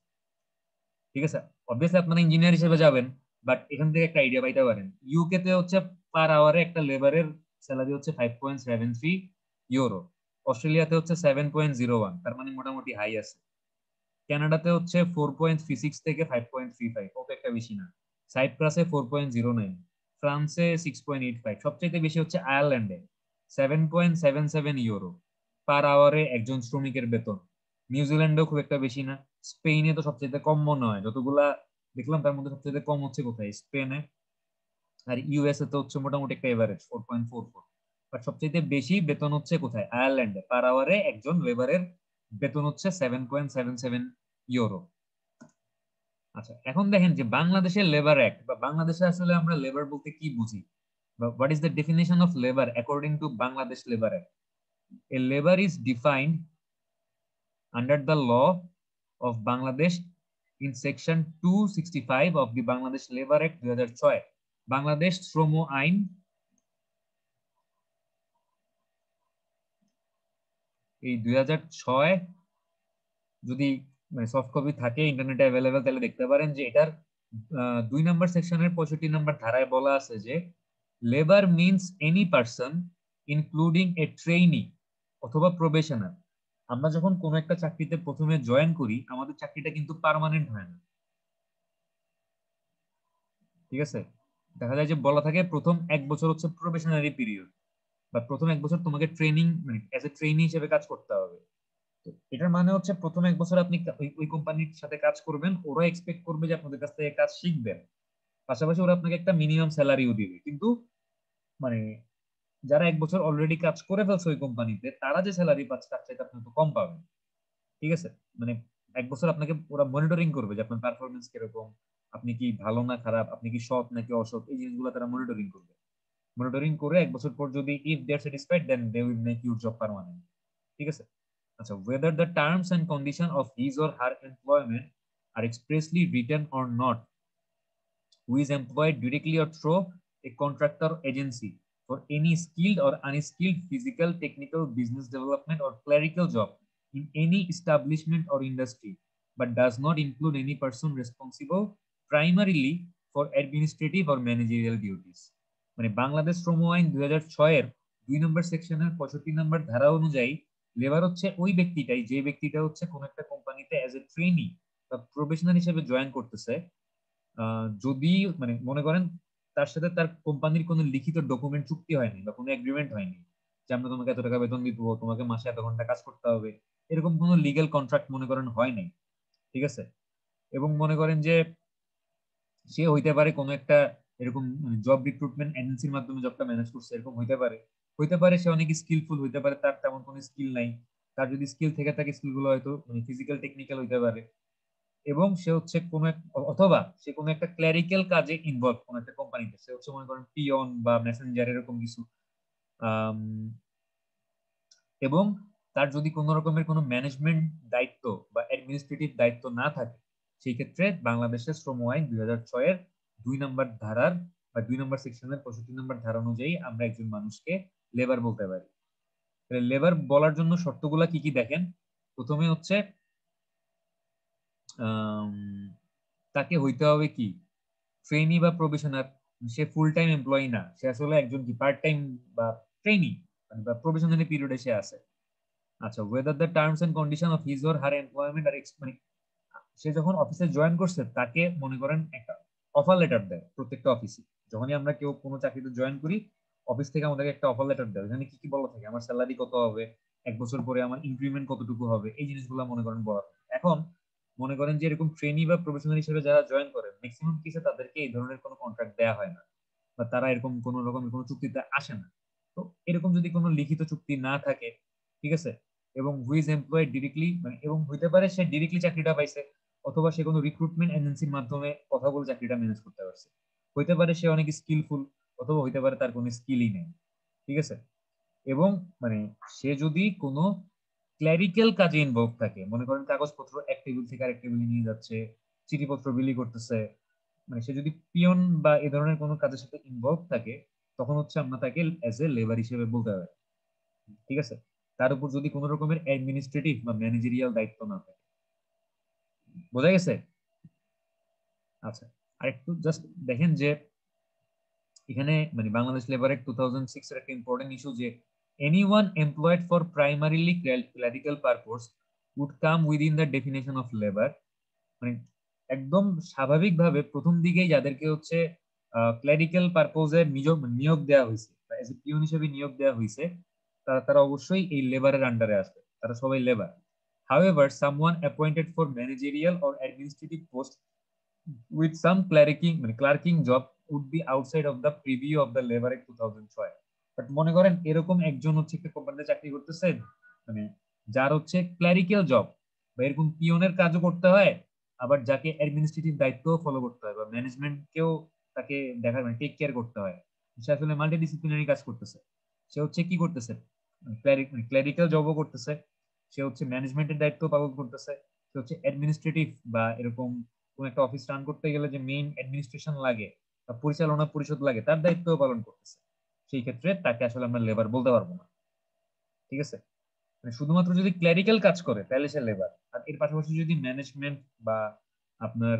ঠিক আছে, অবভিয়াসলি আপনারা ইঞ্জিনিয়ার হিসেবে যাবেন, বাট এখান থেকে একটা আইডিয়া পাইতে পারেন। ইউকে তে হচ্ছে পার আওয়ারে একটা লেবারের স্যালারি হচ্ছে 5.73 ইউরো। অস্ট্রেলিয়াতে হচ্ছে 7.01, তার মানে মোটামুটি হাই আছে। কানাডাতে হচ্ছে 4.36 থেকে 5.35, কত একটা বেশি না। সাইপ্রাসে 4.09, ফ্রান্সে 6.85, সবচেয়ে বেশি হচ্ছে আয়ারল্যান্ডে 7.77 ইউরো পার আওয়ারে একজন শ্রমিকের বেতন। নিউজিল্যান্ডেও খুব একটা বেশি না। স্পেনে তো সবচেয়ে কম মনে হয়, যতগুলা দেখলাম তার মধ্যে সবচেয়ে কম হচ্ছে কোথায়, স্পেনে। আর ইউএসএ তো হচ্ছে মোটামুটি একটা এভারেজ 4.44। বাট সবচেয়ে বেশি বেতন হচ্ছে কোথায়, আয়ারল্যান্ডে। পার আওয়ারে একজন লেবারের বেতন হচ্ছে 7.77 ইউরো। আচ্ছা, এখন দেখেন যে বাংলাদেশের লেবার অ্যাক্ট, বা বাংলাদেশে আসলে আমরা লেবার বলতে কি বুঝি, বা what is the definition of labour according to Bangladesh labour act? A labour is defined under the law of Bangladesh in section 265 of the Bangladesh Labor Act 2006, Bangladesh শ্রম আইন এই 2006, যদি মানে সফট কপি থাকে ইন্টারনেটে অ্যাভেলেবেল, তাহলে দেখতে পারেন যে এটার 2 নম্বর সেকশনের 65 নম্বর ধারায় বলা আছে যে labour means any person including এ ট্রেইনি অথবা প্রবেশনার। আমরা যখন কোনো একটা চাকরিতে প্রথমে জয়েন করি, আমাদের চাকরিটা কিন্তু পার্মানেন্ট হয় না। ঠিক আছে, দেখা যায় যে বলা থাকে প্রথম 1 বছর হচ্ছে প্রবেশনারি পিরিয়ড, বা প্রথম 1 বছর তোমাকে ট্রেনিং, মানে অ্যাজ এ ট্রেনি হিসেবে কাজ করতে হবে। তো এটার মানে হচ্ছে প্রথম 1 বছর আপনি ওই কোম্পানির সাথে কাজ করবেন, ওরা এক্সপেক্ট করবে যে আপনাদের কাছ থেকে কাজ শিখবেন, পাশাপাশি ওরা আপনাকে একটা মিনিমাম স্যালারিও দিবে। কিন্তু মানে যারা 1 বছর অলরেডি কাজ করে ফেলছে ওই কোম্পানিতে, তারা যে স্যালারি পাচ্ছে তার চাইতে আপনি তো কম পাবেন। ঠিক আছে, মানে 1 বছর আপনাকে ওরা মনিটরিং করবে যে আপনার পারফরমেন্স কিরকম, আপনি কি ভালো না খারাপ, আপনি কি সৎ নাকি অসৎ, এই জিনিসগুলো তারা মনিটরিং করবে। মনিটরিং করে 1 বছর পর যদি if they are satisfied, then they will make your job permanent. ঠিক আছে, আচ্ছা, whether the terms and condition of his or her employment are expressly written or not, who is employed directly or through a contractor agency for any skilled or unskilled physical, technical, business development or clerical job in any establishment or industry, but does not include any person responsible primarily for administrative or managerial duties. মানে বাংলাদেশ শ্রম আইন 2006-এর 2 নম্বর সেকশনের 65 নম্বর ধারা অনুযায়ী labour হচ্ছে ওই ব্যক্তিটাই, যে ব্যক্তিটা হচ্ছে কোন একটা কোম্পানিতে অ্যাজ এ ট্রেনি বা প্রফেশনাল হিসেবে জয়েন করতেছে। যদি মানে মনে করেন তার সাথে তার কোম্পানির কোনো লিখিত ডকুমেন্ট চুক্তি হয়নি বা কোনো এগ্রিমেন্ট হয়নি যে আমরা তোমাকে এত টাকা বেতন দিব, তোমাকে মাসে এত ঘন্টা কাজ করতে হবে, এরকম কোনো লিগ্যাল কন্ট্রাক্ট মনে করেন হয় নাই। ঠিক আছে, এবং মনে করেন যে সে হইতে পারে কোনো একটা এরকম জব রিক্রুটমেন্ট এজেন্সির মাধ্যমে জবটা ম্যানেজ করছে, এরকম হইতে পারে। হইতে পারে সে অনেক স্কিলফুল, হইতে পারে তার তেমন কোনো স্কিল নাই, তার যদি স্কিল থেকে থাকে স্কিলগুলো হয়তো ফিজিক্যাল টেকনিক্যাল হইতে পারে। এবং সে হচ্ছে কোনো অথবা সে কোনো একটা ক্লারিক্যাল কাজে ইনভলভ কোনো একটা কোম্পানিতে, সে হচ্ছে মনে করেন পিয়ন বা মেসেঞ্জার এরকম কিছু। আম, এবং তার যদি কোনো রকমের কোনো ম্যানেজমেন্ট দায়িত্ব বা অ্যাডমিনিস্ট্রেটিভ দায়িত্ব না থাকে, সেই ক্ষেত্রে বাংলাদেশের শ্রম আইন 2006-এর 2 নম্বর ধারার বা 2 নম্বর সেকশনের 65 নম্বর ধারা অনুযায়ী আমরা একজন মানুষকে লেবার বলতে পারি। লেবার বলার জন্য শর্তগুলা কি কি দেখেন। প্রথমে হচ্ছে তাকে হইতে হবে কি ট্রেনি বা প্রবেশনার, সে ফুল টাইম এমপ্লয়ি না, সে আসলে একজন কি পার্ট টাইম বা ট্রেনি বা প্রবেশনারি পিরিয়ডে সে আছে। আচ্ছা, whether the terms and condition of his or her employment are মানে সে যখন অফিসে জয়েন করছে তাকে মনে করেন একটা অফার লেটার দেয় প্রত্যেকটা অফিসে। যখনই আমরা কেউ কোনো চাকরিতে জয়েন করি, অফিস থেকে আমাদেরকে একটা অফার লেটার দেয়, এখানে কি কি বলা থাকে, আমার স্যালারি কত হবে, 1 বছর পরে আমার ইনক্রিমেন্ট কতটুকু হবে, এই জিনিসগুলো মনে করেন বলা থাকে। এখন মনে করেন যে এরকম ট্রেনি বা প্রফেশনাল হিসেবে যারা জয়েন করেন ম্যাক্সিমাম কেসে তাদেরকে এই ধরনের কোনো কন্ট্রাক্ট দেওয়া হয় না, বা তারা এরকম কোনো রকমের কোনো চুক্তিতে আসে না। তো এরকম যদি কোনো লিখিত চুক্তি না থাকে, ঠিক আছে, এবং হু ইজ এমপ্লয়েড ডিরেক্টলি, মানে এবং হইতে পারে সে ডিরেক্টলি চাকরিটা পাইছে, অথবা সে কোনো রিক্রুটমেন্ট এজেন্সির মাধ্যমে কথা বলে চাকরিটা ম্যানেজ করতে পারছে, হইতে পারে সে অনেক স্কিলফুল, অথবা হইতে পারে তার কোনো স্কিলই নেই, ঠিক আছে। এবং মানে সে যদি কোনো ক্ল্যারিক্যাল কাজে ইনভলভ থাকে, মনে করেন কাগজপত্র এক টেবিল থেকে আরেক টেবিলে নিয়ে যাচ্ছে, চিঠিপত্র বিলি করতেছে, মানে সে যদি পিয়ন বা এ ধরনের কোনো কাজের সাথে ইনভলভ থাকে, তখন হচ্ছে আমরা তাকে এজ এ লেবার হিসেবে বলতে পারি, ঠিক আছে। তার উপর যদি কোনো রকমের অ্যাডমিনিস্ট্রেটিভ বা ম্যানেজেরিয়াল দায়িত্ব না থাকে। বোঝা গেছে? আচ্ছা, আর একটু জাস্ট দেখেন যে এখানে মানে বাংলাদেশ লেবার অ্যাক্ট 2006 এর একটা ইম্পর্টেন্ট ইস্যু যে anyone employed for primarily clerical purpose would come within the definition of labour. মানে একদম স্বাভাবিকভাবে প্রথম দিকেই যাদেরকে হচ্ছে ক্লারিক্যাল পারপোজে নিয়োগ দেওয়া হয়েছে বা এজ এ পিওন হিসেবে নিয়োগ দেওয়া হয়েছে, তারা তারা অবশ্যই এই লেবারের আন্ডারে আসবে, তারা সবাই labour. However, someone appointed for managerial or administrative post with some clerking job would be outside of the preview of the Labor Act 2006. But মনে করেন এরকম একজন হচ্ছে একটা কোম্পানিতে চাকরি করতেছেন, মানে যার হচ্ছে ক্লারিক্যাল জব বা এরকম পিয়নের কাজও করতে হয়, আবার যাকে অ্যাডমিনিস্ট্রেটিভ দায়িত্ব ফলো করতে হয় বা ম্যানেজমেন্টকেও তাকে দেখা মানে টেক কেয়ার করতে হয়, সে আসলে মাল্টিডিসিপ্লিনারি কাজ করতেছে। সে হচ্ছে কি করতেছে, ক্লারিক্যাল জবও করতেছে, সে হচ্ছে ম্যানেজমেন্টের দায়িত্ব পালন করতেছে, সে হচ্ছে অ্যাডমিনিস্ট্রেটিভ বা এরকম কোন একটা অফিস রান করতে গেলে যে মেইন অ্যাডমিনিস্ট্রেশন লাগে বা পরিচালনা পরিষদ লাগে, তার দায়িত্ব পালন করতেছে। সেই ক্ষেত্রে তাকে আসলে আমরা লেবার বলতে পারবো না, ঠিক আছে। মানে শুধুমাত্র যদি ক্লারিক্যাল কাজ করে তাহলে সে লেবার, আর এর পাশাপাশি যদি ম্যানেজমেন্ট বা আপনার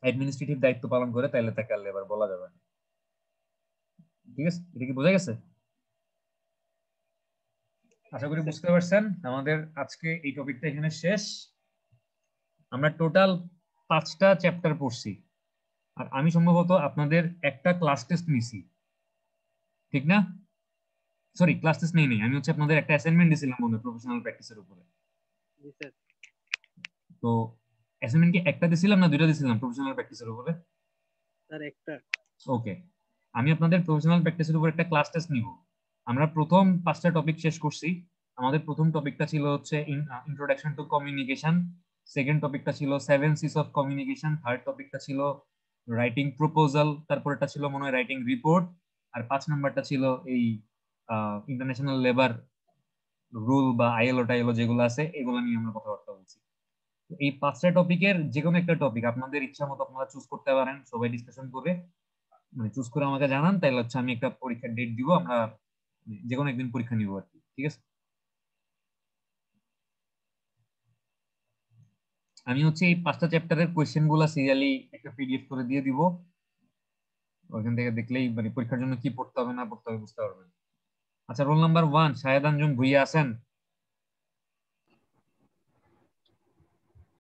অ্যাডমিনিস্ট্রেটিভ দায়িত্ব পালন করে তাহলে তাকে আর লেবার বলা যাবে না, ঠিক আছে। এটা কি বোঝা গেছে? আশা করি বুঝতে পারছেন। আমাদের আজকে এই টপিকটা এখানে শেষ। আমরা টোটাল 5টা চ্যাপ্টার পড়ছি, আর আমি সম্ভবত আপনাদের একটা ক্লাস টেস্ট নিছি, ঠিক না? সরি, ক্লাস টেস্ট নেই, আমি হচ্ছে আপনাদের একটা অ্যাসাইনমেন্ট দিয়েছিলাম মনে প্রফেশনাল প্র্যাকটিসের উপরে। জি স্যার। তো অ্যাসাইনমেন্ট কি একটা দিয়েছিলাম না দুইটা দিয়েছিলাম প্রফেশনাল প্র্যাকটিসের উপরে? স্যার একটা। ওকে, আমি আপনাদের প্রফেশনাল প্র্যাকটিসের উপর একটা ক্লাস টেস্ট নিব। আমরা প্রথম 5টা টপিক শেষ করছি। আমাদের প্রথম টপিকটা ছিল হচ্ছে ইন্ট্রোডাকশন টু কমিউনিকেশন, সেকেন্ড টপিকটা ছিল 7 সিস অফ কমিউনিকেশন, থার্ড টপিকটা ছিল রাইটিং প্রপোজাল, তারপরটা ছিল মনে হয় রাইটিং রিপোর্ট, আর 5 নাম্বারটা ছিল এই ইন্টারন্যাশনাল লেবার রুল বা আইএলও টাইএলও যেগুলো আছে এগুলো নিয়ে আমরা কথাবার্তা বলছি। এই 5টা টপিকের যে কোনো একটা টপিক আপনাদের ইচ্ছা মতো আপনারা চুজ করতে পারেন, সবাই ডিসকাশন করে মানে চুজ করে আমাকে জানান, তাহলে হচ্ছে আমি একটা পরীক্ষার ডেট দিব, আমরা যে কোনো একদিন পরীক্ষা নিব আর কি, ঠিক আছে। আমি হচ্ছে এই 5টা চ্যাপ্টারের কোয়েশ্চেন গুলা সিরিয়ালি একটা পিডিএফ করে দিয়ে দিব, ওইখান থেকে দেখলেই মানে পরীক্ষার জন্য কি পড়তে হবে না পড়তে হবে বুঝতে পারবেন। আচ্ছা, রোল নাম্বার 1 শাহেদ আঞ্জুম ভুইয়া আছেন?